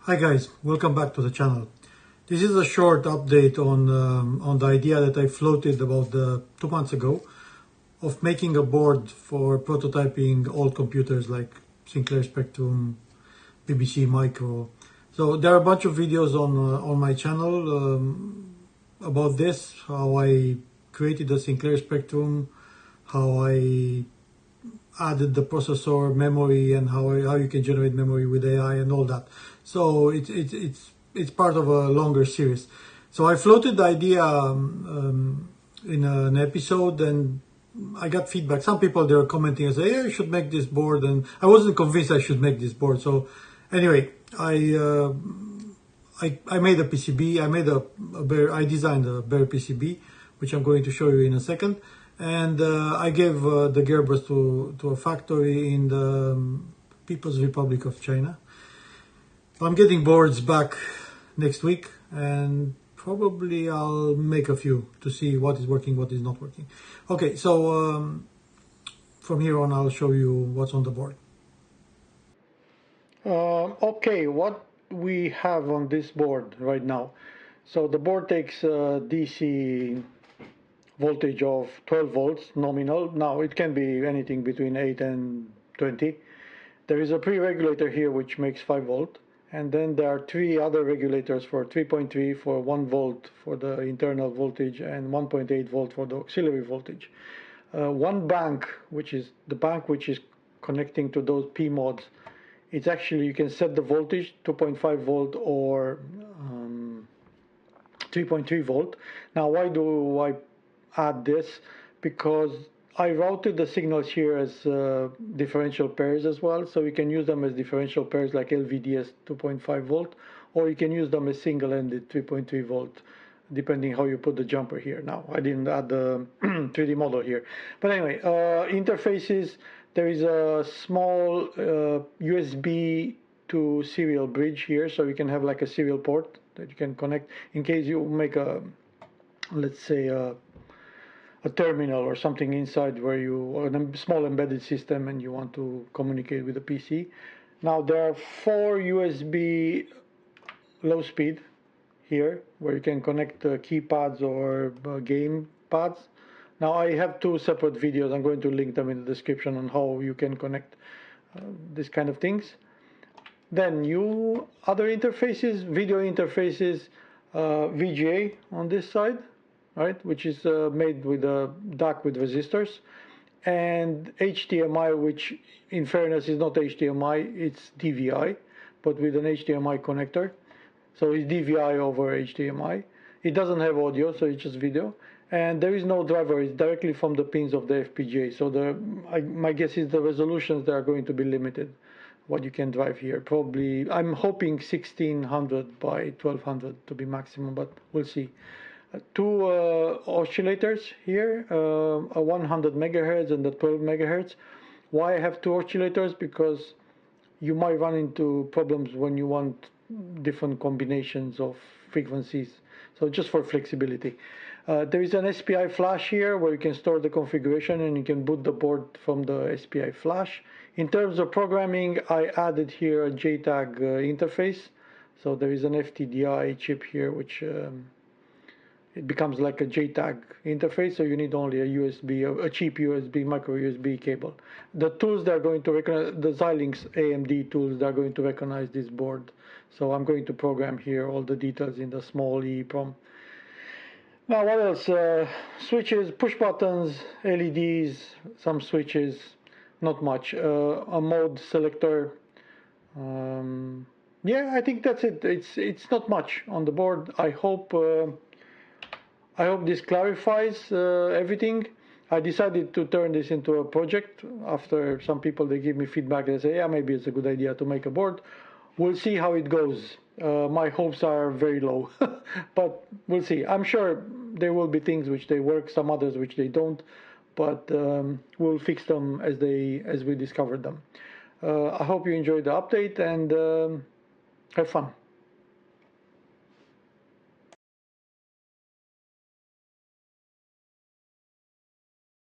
Hi guys, welcome back to the channel. This is a short update on the idea that I floated about 2 months ago of making a board for prototyping old computers like Sinclair Spectrum, BBC Micro. So there are a bunch of videos on my channel about this, how I created the Sinclair Spectrum, how I added the processor memory and how you can generate memory with AI and all that. So it's part of a longer series. So I floated the idea in an episode, and I got feedback. Some people, they were commenting and say, "Yeah, you should make this board," and I wasn't convinced I should make this board. So anyway, I made a PCB. I designed a bare PCB, which I'm going to show you in a second. And I gave the gearbox to a factory in the People's Republic of China. I'm getting boards back next week, and probably I'll make a few to see what is working, what is not working. Okay, so from here on I'll show you what's on the board. Okay, what we have on this board right now. So the board takes DC voltage of 12 volts nominal. Now it can be anything between 8 and 20. There is a pre-regulator here which makes 5 volt, and then there are 3 other regulators for 3.3 for 1 volt for the internal voltage and 1.8 volt for the auxiliary voltage. One bank, which is the bank which is connecting to those P mods, it's actually, you can set the voltage 2.5 volt or 3.3 volt. Now why do I add this? Because I routed the signals here as differential pairs as well, so you can use them as differential pairs like LVDS 2.5 volt, or you can use them as single-ended 3.3 volt, depending how you put the jumper here. Now I didn't add the 3D model here, but anyway, interfaces. There is a small USB to serial bridge here, so you can have like a serial port that you can connect in case you make a, let's say, a terminal or something inside where you, or a small embedded system, and you want to communicate with the PC. Now there are 4 USB low speed here where you can connect keypads or game pads. Now I have 2 separate videos. I'm going to link them in the description on how you can connect this kind of things. Then other interfaces, video interfaces, VGA on this side, right, which is made with a DAC with resistors, and HDMI, which in fairness is not HDMI, it's DVI, but with an HDMI connector. So it's DVI over HDMI. It doesn't have audio, so it's just video. And there is no driver, it's directly from the pins of the FPGA. So my guess is the resolutions, they are going to be limited, what you can drive here. Probably, I'm hoping 1600 by 1200 to be maximum, but we'll see. 2 oscillators here, a 100 megahertz and a 12 megahertz. Why I have 2 oscillators? Because you might run into problems when you want different combinations of frequencies. So just for flexibility. There is an SPI flash here where you can store the configuration, and you can boot the board from the SPI flash. In terms of programming, I added here a JTAG interface. So there is an FTDI chip here, which it becomes like a JTAG interface, so you need only a cheap USB, micro USB cable. The tools that are going to recognize, the Xilinx AMD tools that are going to recognize this board. So I'm going to program here all the details in the small EEPROM. Now what else? Switches, push buttons, LEDs, some switches, not much. A mode selector. Yeah, I think that's it. It's not much on the board. I hope this clarifies everything. I decided to turn this into a project after some people, they give me feedback. They say, yeah, maybe it's a good idea to make a board. We'll see how it goes. My hopes are very low, but we'll see. I'm sure there will be things which they work, some others which they don't, but we'll fix them as we discover them. I hope you enjoyed the update, and have fun.